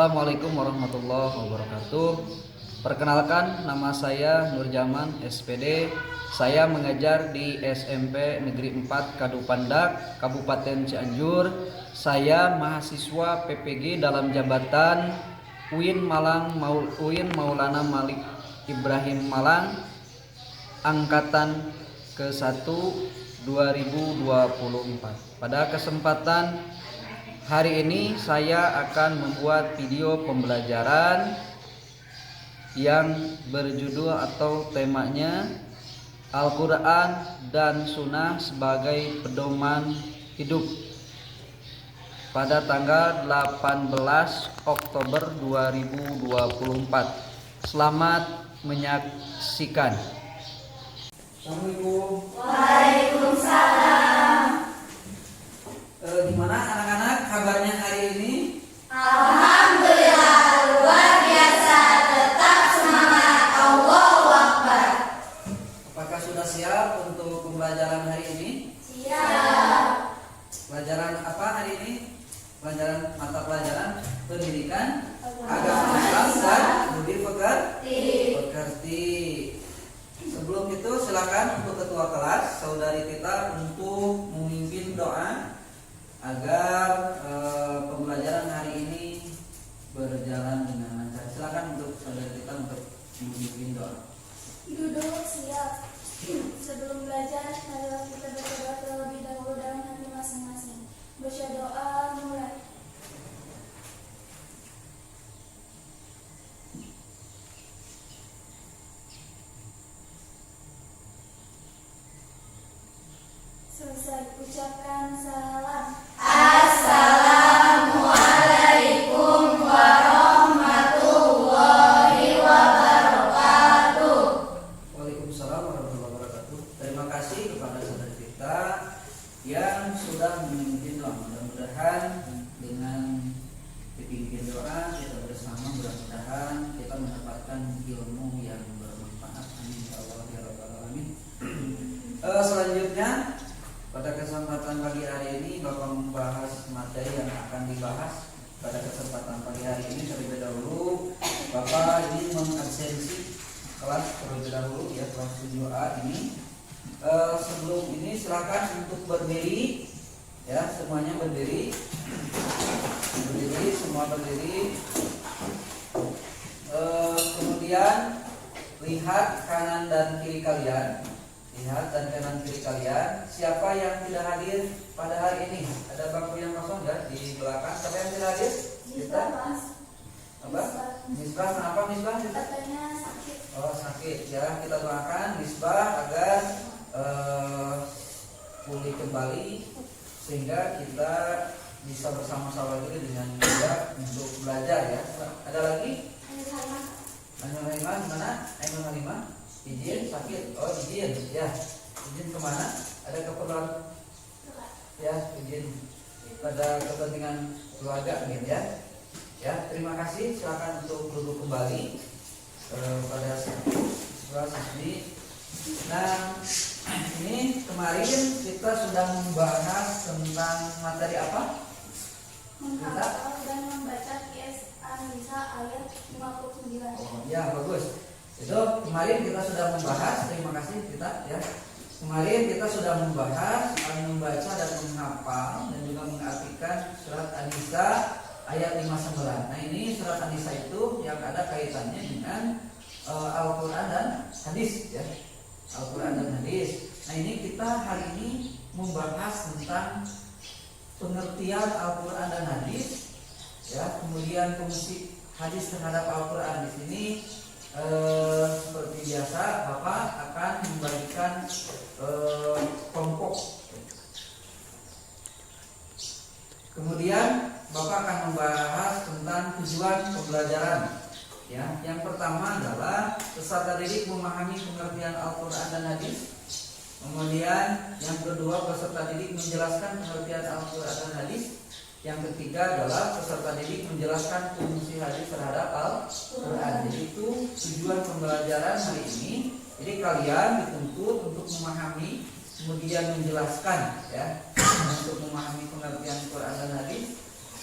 Assalamualaikum warahmatullahi wabarakatuh. Perkenalkan, nama saya Nurjaman SPD. Saya mengajar di SMP Negeri 4 Kadupandak, Kabupaten Cianjur. Saya mahasiswa PPG dalam jabatan UIN Maulana Malik Ibrahim Malang, angkatan ke-1 2024. Pada kesempatan hari ini saya akan membuat video pembelajaran yang berjudul atau temanya Al-Quran dan Sunnah sebagai pedoman hidup pada tanggal 18 Oktober 2024. Selamat menyaksikan. Assalamualaikum. Waalaikumsalam. Gimana anak-anak kabarnya hari ini? Alhamdulillah luar biasa, tetap semangat, Allahu Akbar. Apakah sudah siap untuk pembelajaran hari ini? Siap. Pelajaran apa hari ini? Pelajaran mata pelajaran pendidikan agama Islam dan budi pekerti. Sebelum itu silakan untuk ketua kelas saudari kita untuk memimpin doa agar pembelajaran hari ini berjalan dengan lancar. Silakan untuk saudari kita untuk memimpin doa. Duduk siap. Sebelum belajar, marilah kita berdoa terlebih dahulu dalam hati masing-masing. Berdoa mulai. Selesai ucapkan salam. Assalamualaikum warahmatullahi wabarakatuh. Waalaikumsalam warahmatullahi wabarakatuh. Terima kasih kepada saudara kita yang sudah memimpin doa. Mudah-mudahan dengan dipimpin doa kita bersama, mudah-mudahan kita mendapatkan ilmu yang bermanfaat. Amin ya Allah ya rabbal alamin. Selanjutnya pada kesempatan pagi hari ini Bapak membahas materi yang akan dibahas pada kesempatan pagi hari ini. Terlebih dahulu Bapak ini mengabsensi kelas terlebih dahulu ya, kelas 7A ini. Sebelum ini silakan untuk berdiri ya, semuanya berdiri. Semua berdiri. Kemudian lihat kanan dan kiri kalian. Lihat dan kanan kiri kalian. Siapa yang tidak hadir pada hari ini? Ada bangku yang kosong enggak di belakang? Siapa yang tidak hadir? Misbah, Mas. Apa? Misbah, kenapa Misbah? Katanya sakit. Oh sakit ya, kita doakan Misbah agar pulih kembali sehingga kita bisa bersama-sama lagi dengan mudah untuk belajar ya. Ada lagi? Ainul Halimah gimana? Ainul Halimah? Izin sakit. Oh izin ya. Izin kemana? Ada keperluan? Ya izin pada kepentingan keluarga mungkin ya. Ya terima kasih. Silakan untuk duduk kembali pada siswa-siswi. Nah ini kemarin kita sudah membahas tentang materi apa? Menghafal dan membaca QS An-Nisa ayat 59. Oh ya bagus. Itu kemarin kita sudah membahas. Terima kasih kita ya. Kemarin kita sudah membahas membaca dan menghafal dan juga mengartikan surat An-Nisa ayat 59. Nah ini surat An-Nisa itu yang ada kaitannya dengan Al-Quran dan hadis ya. Al-Quran dan hadis. Nah ini kita hari ini membahas tentang pengertian Al-Quran dan hadis ya. Kemudian fungsi hadis terhadap Al-Quran di sini. Seperti biasa Bapak akan membagikan kelompok. Kemudian Bapak akan membahas tentang tujuan pembelajaran ya. Yang pertama adalah peserta didik memahami pengertian Al-Quran dan hadis. Kemudian yang kedua peserta didik menjelaskan pengertian Al-Quran dan hadis. Yang ketiga adalah peserta didik menjelaskan fungsi hadis terhadap Al-Quran. Jadi itu tujuan pembelajaran hari ini. Jadi kalian dituntut untuk memahami, kemudian menjelaskan ya, untuk memahami pengertian Quran dan hadis.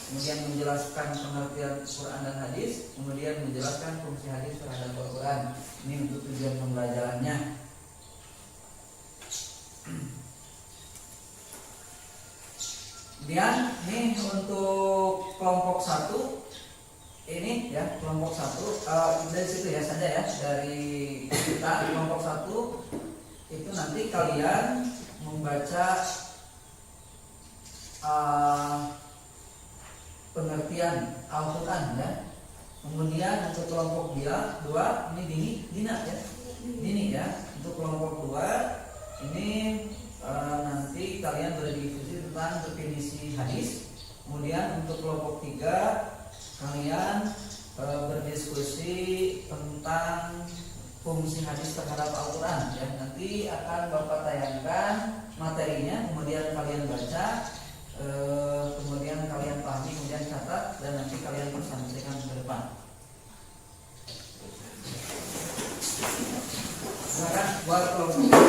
kemudian menjelaskan pengertian Quran dan hadis, kemudian menjelaskan fungsi hadis terhadap Al-Quran. Ini untuk tujuan pembelajarannya. Kemudian ini untuk kelompok 1 ini ya, kelompok 1 dari situ ya saja ya, dari kita kelompok 1 itu nanti kalian membaca pengertian Al-Quran ya. Kemudian untuk kelompok 2 ini Dina ya, Dini ya. Untuk kelompok 2 ini nanti kalian berdiskusi tentang definisi hadis. Kemudian untuk kelompok 3 kalian berdiskusi tentang fungsi hadis terhadap Al-Quran ya. Nanti akan Bapak tayangkan materinya, kemudian kalian baca, kemudian kalian pahami, kemudian catat, dan nanti kalian presentasikan ke depan. Silakan buat kelompok.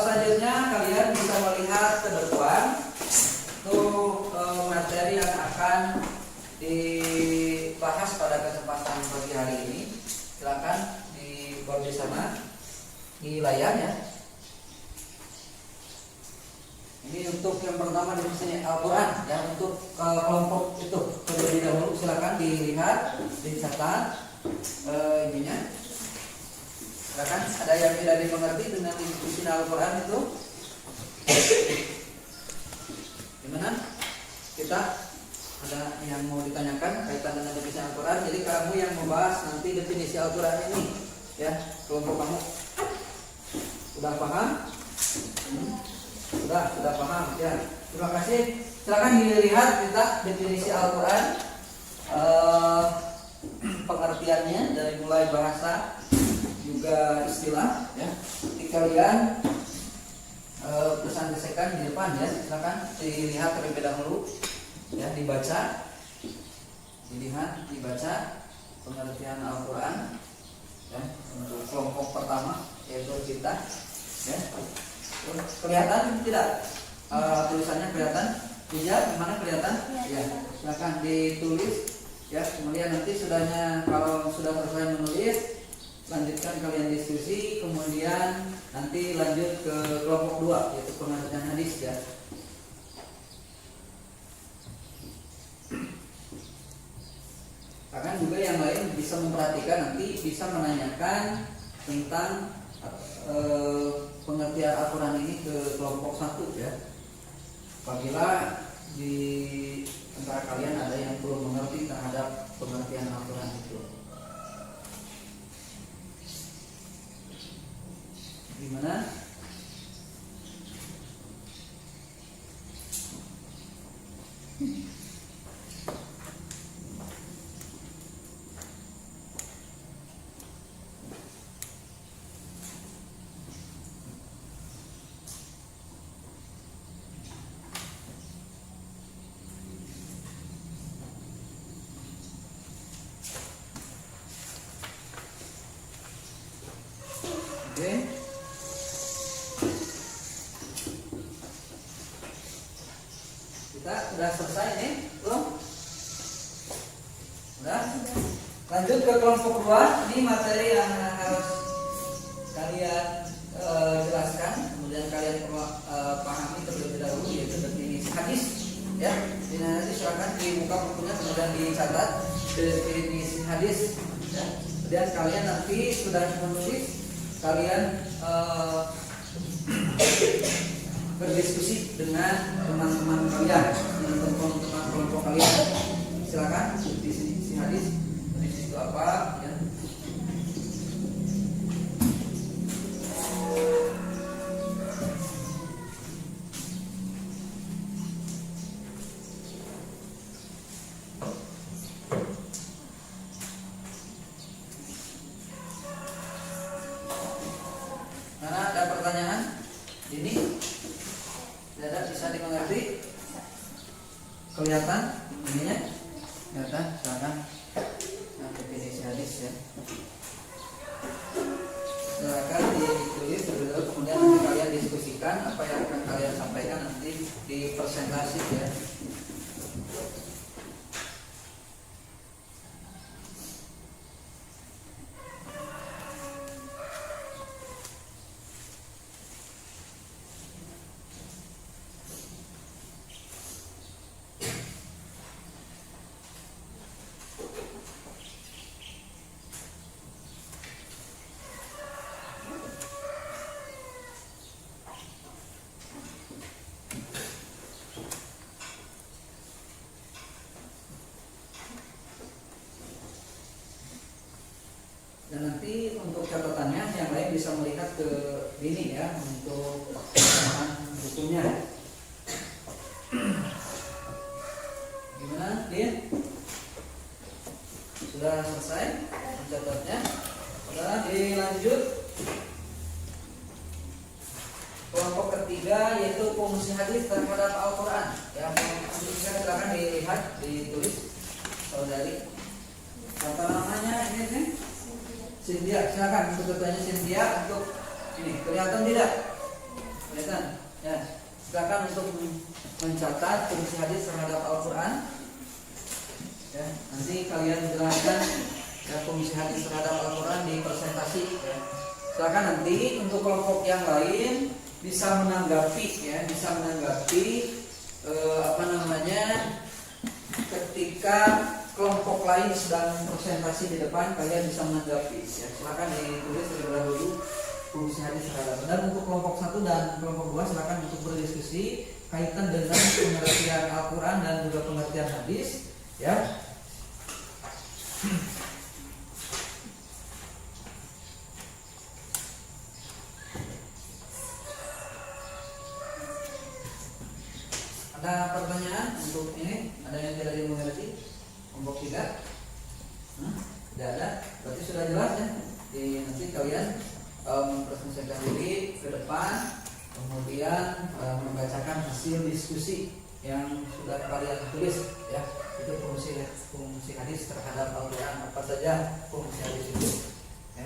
Selanjutnya kalian bisa melihat ke depan tuh materi yang akan dibahas pada kesempatan pagi hari ini. Silakan di board di sana di layar ya. Ini untuk yang pertama di sini Al-Quran ya, untuk kelompok itu terlebih dahulu silakan dilihat, dicatat ininya. Silakan, ada yang tidak dimengerti dengan isi Al-Quran itu gimana? Kita ada yang mau ditanyakan kaitan dengan definisi Al-Quran. Jadi kamu yang membahas nanti definisi Al-Quran ini ya, kelompok kamu sudah paham? Sudah paham ya. Terima kasih. Silakan dilihat kita definisi Al-Quran, pengertiannya dari mulai bahasa juga istilah ya. Jadi kalian pesan-pesan di depan ya. Silakan dilihat terlebih dahulu ya, dibaca, dilihat, dibaca pengertian Al-Quran ya, untuk kelompok pertama yaitu kita ya. Kelihatan tidak tulisannya? Kelihatan? Iya, mana kelihatan? Ya, silakan ditulis ya. Kemudian nanti kalau sudah selesai menulis, lanjutkan kalian diskusi. Kemudian nanti lanjut ke kelompok 2 yaitu pengertian hadis ya. Akan juga yang lain bisa memperhatikan, nanti bisa menanyakan tentang pengertian Al-Quran ini ke kelompok 1 ya. Apabila di antara kalian ada yang belum mengerti terhadap pengertian Al-Quran itu, gimana? Oke. Kita sudah selesai nih, belum? Sudah. Lanjut ke kelompok 2. Ini materi yang harus kalian jelaskan, kemudian kalian pahami terlebih dahulu yaitu definisi hadis ya. Jadi nanti silakan dibuka bukunya kemudian dicatat definisi hadis ya. Kemudian kalian nanti sudah menulis, kalian berdiskusi dengan teman-teman kalian, dengan teman-teman kelompok kalian. Silakan di sini isi hadis, hadis itu apa ya. Mana ada pertanyaan? Ini tidak bisa dimengerti? Kelihatan ininya? Kelihatan? Silakan. Nah, definisi hadis ya. Silakan ditulis dulu, kemudian nanti kalian diskusikan apa yang akan kalian sampaikan nanti di presentasi ya. Dan nanti untuk catatannya yang lain bisa melihat ke ini ya untuk bahan bukunya. Gimana, Din? Sudah selesai mencatatnya? Sudah dilanjut. Kelompok ketiga yaitu fungsi hadis terhadap Al-Quran. Ya, silakan dilihat, ditulis saudari. Apa namanya ini nih? Cynthia, silakan untuk bertanya Cynthia untuk ini kelihatan tidak? Kelihatan? Ya, silakan untuk mencatat fungsi hadis terhadap Al-Quran. Ya, nanti kalian jelaskan ya, fungsi hadis terhadap Al-Quran di presentasi. Ya. Silakan nanti untuk kelompok yang lain bisa menanggapi, ya, bisa menanggapi ketika kelompok lain sedang presentasi di depan, kalian bisa menanggapi. Ya, silakan ditulis terlebih dahulu fungsi hadis terhadap. Dan untuk kelompok 1 dan kelompok 2 silakan untuk berdiskusi kaitan dengan pengertian Al-Quran dan juga pengertian hadis. Ya. Ada pertanyaan untuk ini? Ada yang tidak dimengerti? Kelompok 3? Tidak ada. Berarti sudah jelas ya. Nanti kalian mempresentasikan diri ke depan, kemudian membacakan hasil diskusi yang sudah kalian tulis ya. Itu fungsi hadis terhadap Al-Quran, apa saja fungsi hadis itu ya.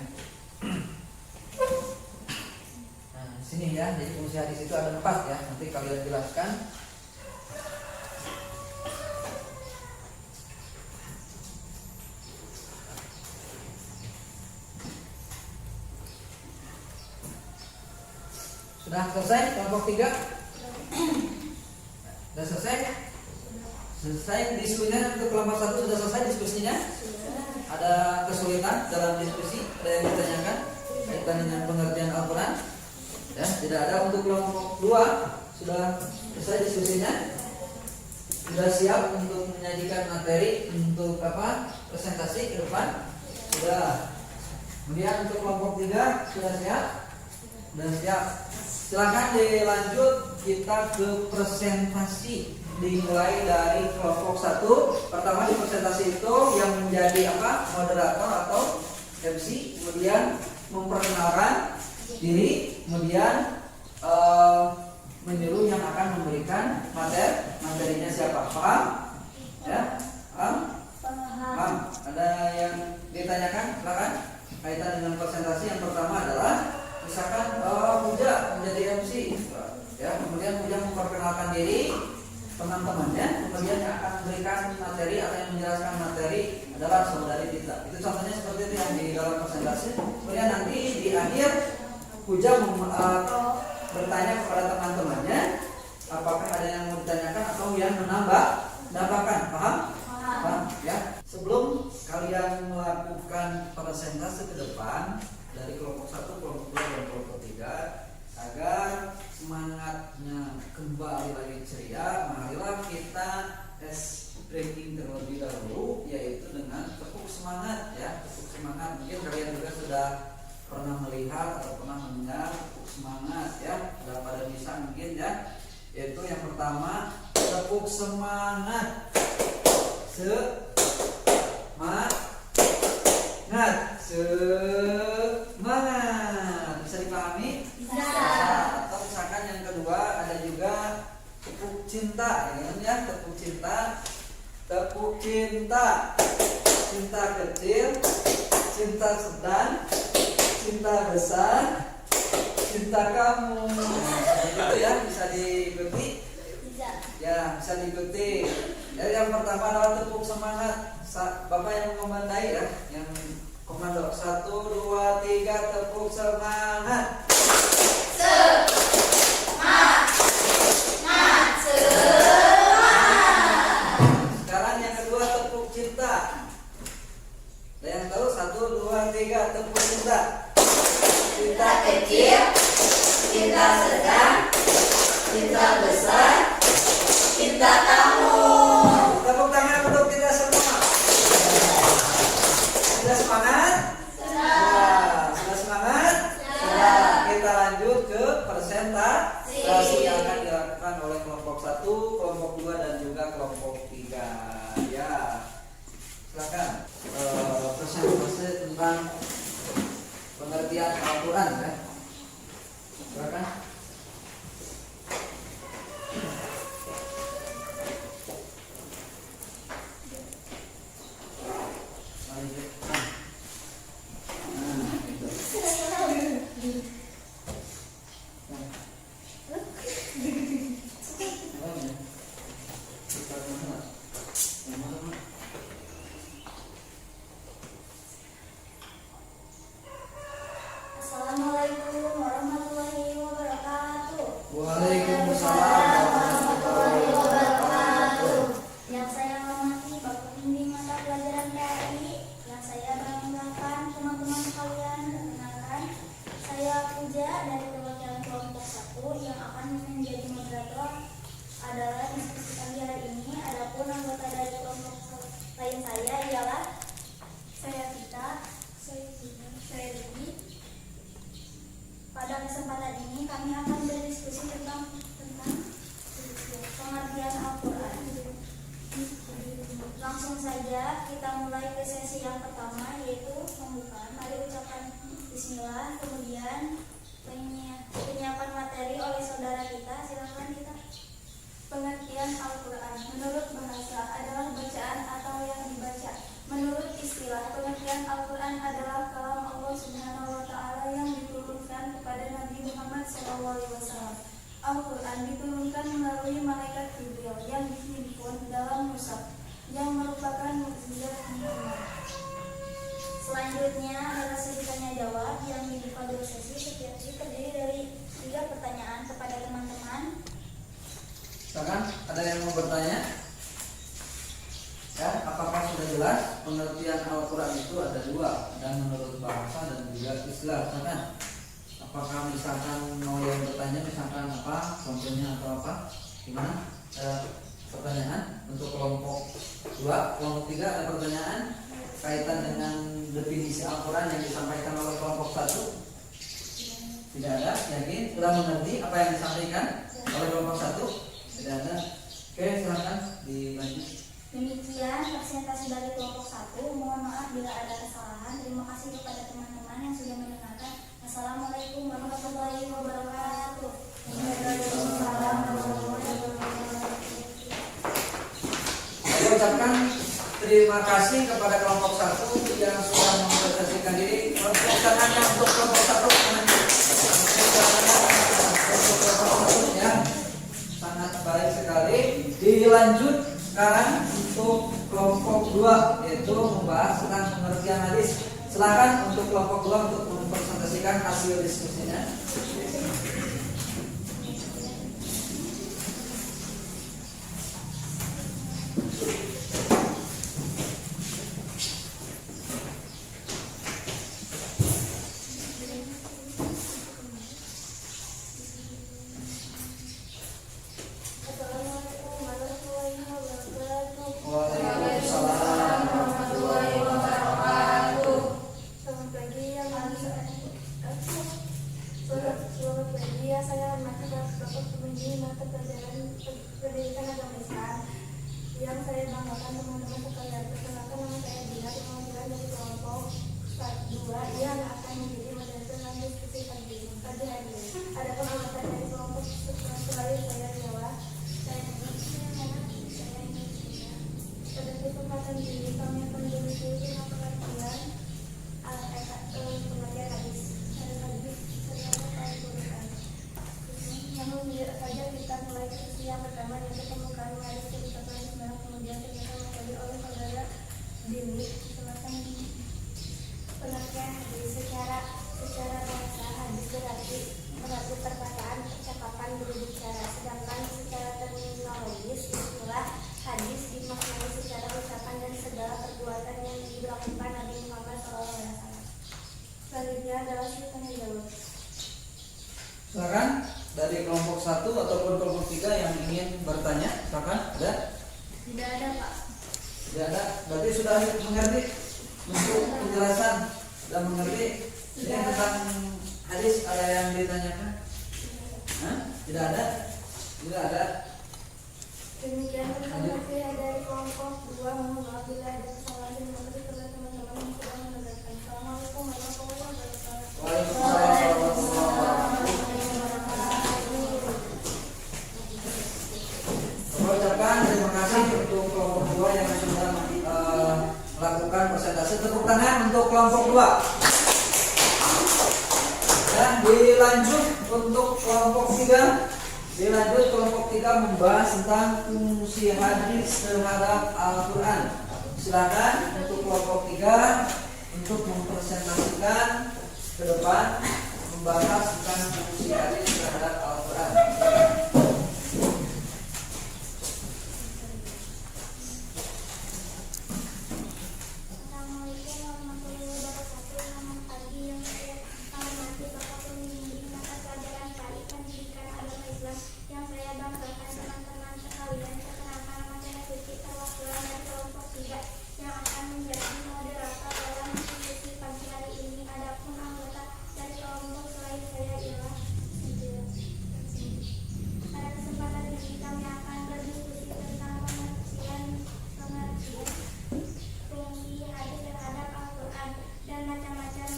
Nah, sini ya, jadi fungsi hadis itu ada 4 ya. Nanti kalian jelaskan. Sudah selesai kelompok 3? Sudah selesai? Selesai diskusinya untuk kelompok 1 sudah selesai diskusinya? Ada kesulitan dalam diskusi? Ada yang ditanyakan kaitan dengan pengertian Al-Quran? Ya, tidak ada. Untuk kelompok 2 sudah selesai diskusinya? Sudah siap untuk menyajikan materi untuk presentasi ke depan? Sudah. Kemudian untuk kelompok 3 sudah siap? Sudah siap. Silakan dilanjut kita ke presentasi, dimulai dari kelompok 1. Pertama di presentasi itu yang menjadi moderator atau MC, kemudian memperkenalkan diri, kemudian menyuruh yang akan memberikan materinya siapa. Paham? Ya? Paham? Ada yang ditanyakan? Silakan. Kaitan dengan presentasi yang pertama adalah misalkan Puja menjadi MC ya, kemudian Puja memperkenalkan diri teman-temannya, kemudian yang akan memberikan materi atau yang menjelaskan materi adalah saudari Tita. Itu contohnya seperti itu yang di dalam presentasi. Kemudian nanti di akhir Puja bertanya kepada teman-temannya apakah ada yang mau ditanyakan atau yang menambahkan. Paham? Paham ya. Sebelum kalian melakukan presentasi ke depan dari kelompok 1, kelompok 2, dan kelompok 3, agar semangatnya kembali lagi ceria, marilah kita ice breaking terlebih dahulu, yaitu dengan tepuk semangat ya, tepuk semangat. Mungkin kalian juga sudah pernah melihat atau pernah mendengar tepuk semangat ya, sudah pada bisa mungkin ya. Yaitu yang pertama, tepuk semangat. Semangat. Bisa dipahami? Bisa. Atau misalkan yang kedua ada juga tepuk cinta, ya, tepuk cinta. Tepuk cinta. Cinta kecil, cinta sedang, cinta besar, cinta kamu. Itu ya, bisa diikuti. Bisa. Ya, bisa diikuti. Jadi yang pertama adalah tepuk semangat. Bapak yang memandai ya, yang komando 1, 2, 3, tepuk semangat. Sekarang yang kedua tepuk cinta. Dan yang tahu 1, 2, 3, tepuk cinta. Cinta kecil, cinta sedang, cinta besar, cinta kamu. Tepuk tangan untuk kita semua. Sudah semangat? Sudah semangat? Kita lanjut ke presentasi yang akan dilakukan oleh kelompok 1, kelompok 2, dan juga kelompok 3. Ya, silakan presentasi tentang pengertian Al-Quran ya. Silakan. Assalamualaikum warahmatullahi wabarakatuh. Waalaikumsalam warahmatullahi wabarakatuh. Yang saya hormati Bapak Pembimbing mata pelajaran PAI, yang saya banggakan teman-teman sekalian, perkenalkan saya Puja dari perwakilan kelompok 1 yang akan menjadi moderator adalah diskusi pagi hari ini. Adapun anggota dari kelompok lain saya ialah saya Vita, saya Dewi. Pada kesempatan ini kami akan berdiskusi tentang pengertian Al-Quran. Langsung saja kita mulai ke sesi yang pertama, yaitu pembukaan. Mari ucapkan Bismillah, kemudian penyiapan materi oleh saudara kita. Silakan kita. Pengertian Al-Quran menurut bahasa adalah bacaan atau yang dibaca. Menurut istilah, pengertian Al-Quran adalah kalam Allah Subhanahu wa Ta'ala yang diturunkan kepada Nabi Muhammad SAW. Al-Quran diturunkan melalui malaikat Jibril yang dihimpun dalam mushaf, yang merupakan mukjizat Muhammad. Selanjutnya adalah sesi tanya jawab yang dibuka 2 sesi. Setiap sesi terdiri dari 3 pertanyaan kepada teman-teman. Silakan, ada yang mau bertanya? Ya, apakah sudah jelas pengertian Al-Quran itu ada 2, dan menurut bahasa dan juga istilah? Silakan. Apakah misalkan mau yang bertanya, misalkan apa contohnya atau apa? Gimana? Pertanyaan untuk kelompok 2, kelompok 3 ada pertanyaan kaitan dengan definisi Al-Quran yang disampaikan oleh kelompok 1? Tidak ada. Yakin? Sudah mengerti apa yang disampaikan oleh kelompok 1? Tidak ada. Oke, silakan dilanjut. Demikian presentasi dari kelompok 1. Mohon maaf bila ada kesalahan. Terima kasih kepada teman-teman yang sudah mendengarkan. Assalamualaikum warahmatullahi wabarakatuh. Waalaikumsalam warahmatullahi wabarakatuh. Saya ucapkan terima kasih kepada kelompok 1 yang sudah mempresentasikan diri. Kelompok tangannya untuk kelompok 1 ya, sangat baik sekali. Dilanjut sekarang untuk kelompok 2, yaitu membahas tentang pengertian hadis. Silakan untuk kelompok 2 untuk mempresentasikan hasil diskusinya. pengertian hadis secara bahasa hadis berarti perkataan, percakapan, berbicara. Sedangkan secara terminologis istilah hadis dimaknai secara ucapan dan segala perbuatan yang dilakukan Nabi Muhammad SAW. Selanjutnya adalah tanya jawab. Silakan dari kelompok 1 ataupun kelompok 3 yang ingin bertanya, silakan. Ada? Tidak ada, Pak. Tidak ada. Berarti sudah mengerti untuk penjelasan, sudah mengerti. Ini tentang hadis ada yang ditanyakan? Hah? Tidak ada? Tidak ada. Demikian informasi dari kelompok 2. Mohon maaf bila ada kesalahan dan mohon kepada teman-teman yang sudah mendengarkan. Assalamualaikum warahmatullahi wabarakatuh. Waalaikumsalam warahmatullahi Saya ucapkan terima kasih untuk kelompok 2 yang sudah melakukan presentasi. Tepuk tangan untuk kelompok 2. Dan dilanjut untuk kelompok 3. Dilanjut kelompok 3 membahas tentang fungsi hadis terhadap Al-Quran. Silakan untuk kelompok 3 untuk mempresentasikan ke depan membahas tentang fungsi hadis terhadap Al-Quran. Assalamualaikum warahmatullahi wabarakatuh. Selamat pagi yang saya hormati Bapak Pembimbing mata pelajaran KI Pendidikan Agama Islam yang saya banggakan teman-teman sekalian. Perkenalkan nama saya Siti perwakilan dari kelompok 3 yang akan menjadi moderator dalam diskusi pagi hari ini. Adapun anggota dari kelompok selain saya ialah pada kesempatan ini kami akan berdiskusi tentang pengertian fungsi hadis terhadap Al-Quran dan macam-macam.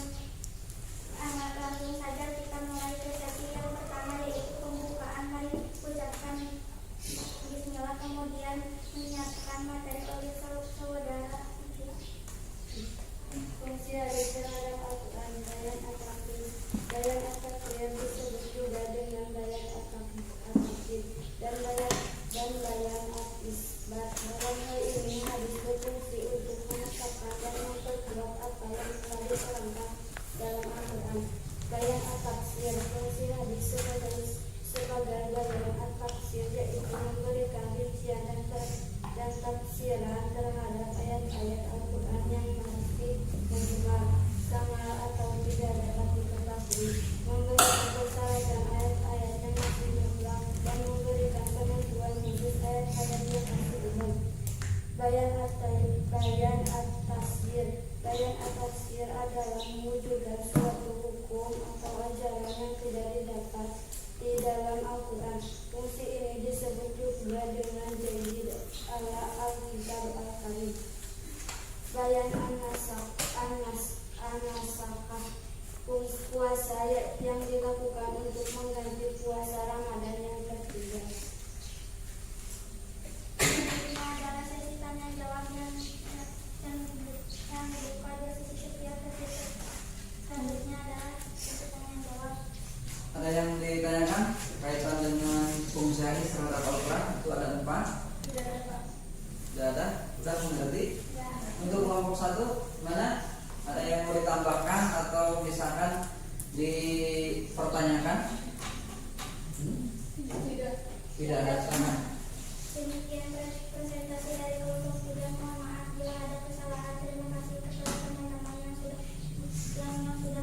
Langsung saja kita mulai ke sesi yang pertama, yaitu pembukaan. Mari ucapkan Bismillah, kemudian menyiapkan materi oleh saudara. Fungsi hadis terhadap Al-Quran. Bayan at-tafsir. Bayan at-tafsir disebut juga dengan bayan at-tafsir dan bayan at-isbat. Dalam hal ini hadis berfungsi untuk menetapkan dan memperkuat apa yang telah diterangkan dalam Al-Quran. Bayan at-tafsir. Fungsi hadis sebagai bayan at-tafsir yaitu memberikan rincian dan tafsiran terhadap ayat-ayat Al-Quran yang masih mujmal, sama atau tidak dapat diketahui, memberikan kesalahan ayat-ayat yang masih mujmal dan memberikan penentuan khusus ayat-ayat yang masih umum. Bayan at-tafsir. Bayan at-tafsir adalah mewujudkan suatu hukum atau ajaran yang tidak didapat di dalam Al-Quran. Fungsi ini disebut juga dengan jadid ala al-kitab al-karim. Bayan an-nasakah. Puasa yang dilakukan untuk mengganti puasa Ramadan yang ketiga. Ini adalah sesi tanya jawab yang dibuka dari sesi setiap sesi. Selanjutnya adalah sesi tanya jawab. Ada yang ditanyakan kaitan dengan fungsi hadis terhadap Al-Quran? Itu ada 4. Tidak ada, Pak. Tidak ada? Sudah mengerti? Ya. Untuk kelompok 1 mana? Ada yang mau ditambahkan atau misalkan dipertanyakan? Tidak ada sama. Demikian presentasi dari kelompok 3. Mohon maaf bila ada kesalahan. Terima kasih kepada teman-teman yang sudah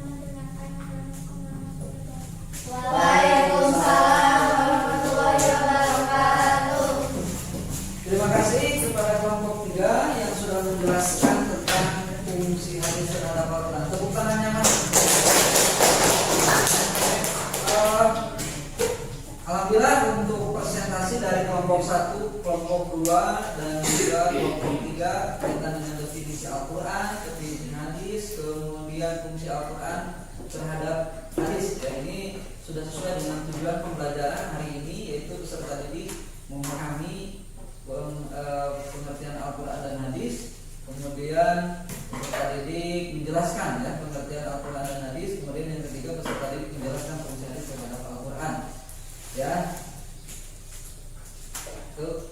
mendengarkan. Assalamualaikum warahmatullahi wabarakatuh. Waalaikumsalam warahmatullahi wabarakatuh. Terima kasih kepada kelompok 3 yang sudah menjelaskan tentang fungsi hadis terhadap Al-Quran. Tepuk tangannya mas. Alhamdulillah untuk presentasi dari kelompok 1, kelompok 2 dan juga kelompok 3 kaitan dengan definisi Al-Quran, definisi hadis, kemudian fungsi Al-Quran terhadap hadis. Ya, ini sudah sesuai dengan tujuan pembelajaran hari ini, yaitu peserta didik memahami pengertian Al-Quran dan hadis, kemudian peserta didik menjelaskan ya pengertian Al-Quran dan hadis, kemudian yang ketiga peserta didik menjelaskan fungsi hadis terhadap Al-Quran. Ya, tuh.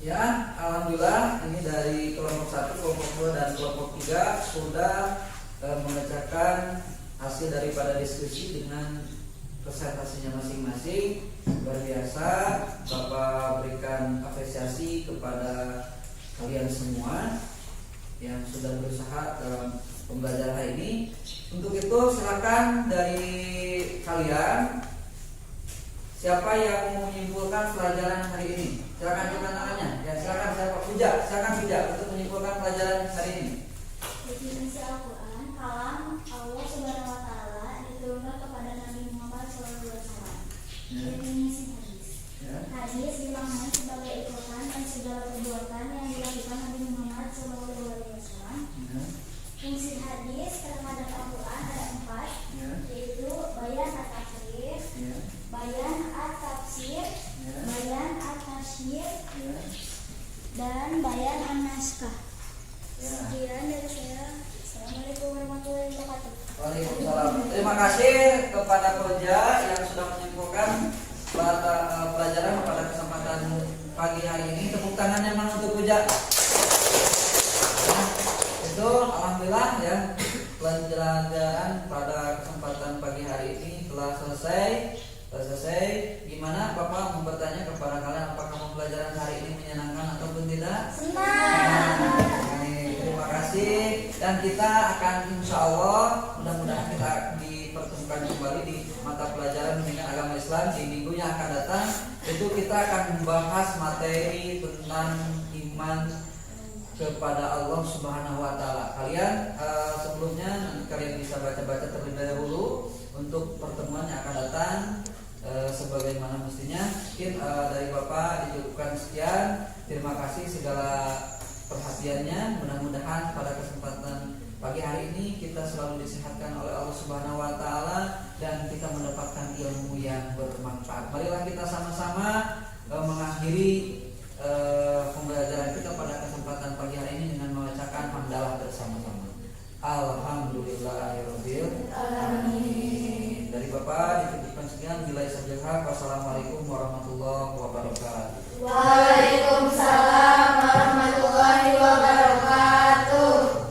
Ya, alhamdulillah ini dari kelompok 1, kelompok 2 dan kelompok 3 sudah mengerjakan hasil daripada diskusi dengan presentasinya masing-masing. Luar biasa, Bapak berikan apresiasi kepada kalian semua yang sudah berusaha dalam pembelajaran hari ini. Untuk itu silakan dari kalian, siapa yang mau menyimpulkan pelajaran hari ini? Silakan angkat tangannya. Ya, silakan siapa? Silakan Puja untuk menyimpulkan pelajaran hari ini. Definisi Al-Quran, kalam Allah Subhanahu Wa Taala diturunkan kepada Nabi Muhammad SAW. Definisi hadis. Hadis dimaknai sebagai ikutan dan segala perbuatan yang dilakukan Nabi Muhammad SAW. Fungsi hadis terhadap Al-Quran ada 4, yaitu bayan at-tafsir, bayan at-tafsir, bayan at-tafsir, dan bayan an-naskah. Sekian dari saya. Assalamualaikum warahmatullahi wabarakatuh. Waalaikumsalam. Terima kasih kepada Koja yang sudah menyimpulkan pelajaran pada kesempatan pagi hari ini. Tepuk tangannya mana untuk Koja? Itu alhamdulillah ya, pelajaran pada kesempatan pagi hari ini telah selesai. Gimana Bapak mau bertanya kepada kalian, apakah pembelajaran hari ini menyenangkan ataupun tidak? Senang. Terima kasih, dan kita akan insya Allah mudah-mudahan kita dipertemukan kembali di mata pelajaran Bimbingan Agama Islam di minggu yang akan datang. Itu kita akan membahas materi tentang iman kepada Allah Subhanahu Wa Taala. Kalian sebelumnya nanti kalian bisa baca-baca terlebih dahulu untuk pertemuan yang akan datang. Sebagaimana mestinya, mungkin dari Bapak dicukupkan sekian. Terima kasih segala perhatiannya. Mudah-mudahan pada kesempatan pagi hari ini kita selalu disehatkan oleh Allah Subhanahu Wa Taala dan kita mendapatkan ilmu yang bermanfaat. Marilah kita sama-sama mengakhiri pembelajaran kita pada kesempatan pagi hari ini dengan membacakan hamdalah bersama-sama. Alhamdulillahirabbil alamin. Dari Bapak dicukupkan sekian. Bila saja. Wassalamualaikum warahmatullahi wabarakatuh. Waalaikumsalam warahmatullahi wabarakatuh.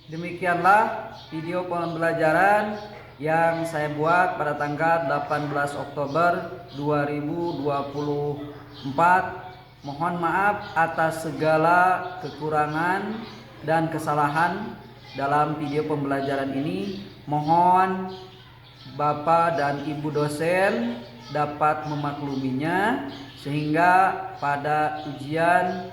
Demikianlah video pembelajaran yang saya buat pada tanggal 18 Oktober 2024. Mohon maaf atas segala kekurangan dan kesalahan dalam video pembelajaran ini. Mohon Bapak dan Ibu dosen dapat memakluminya sehingga pada ujian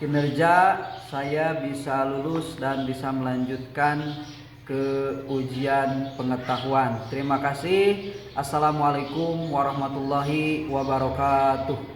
kinerja saya bisa lulus dan bisa melanjutkan ke ujian pengetahuan. Terima kasih. Assalamualaikum warahmatullahi wabarakatuh.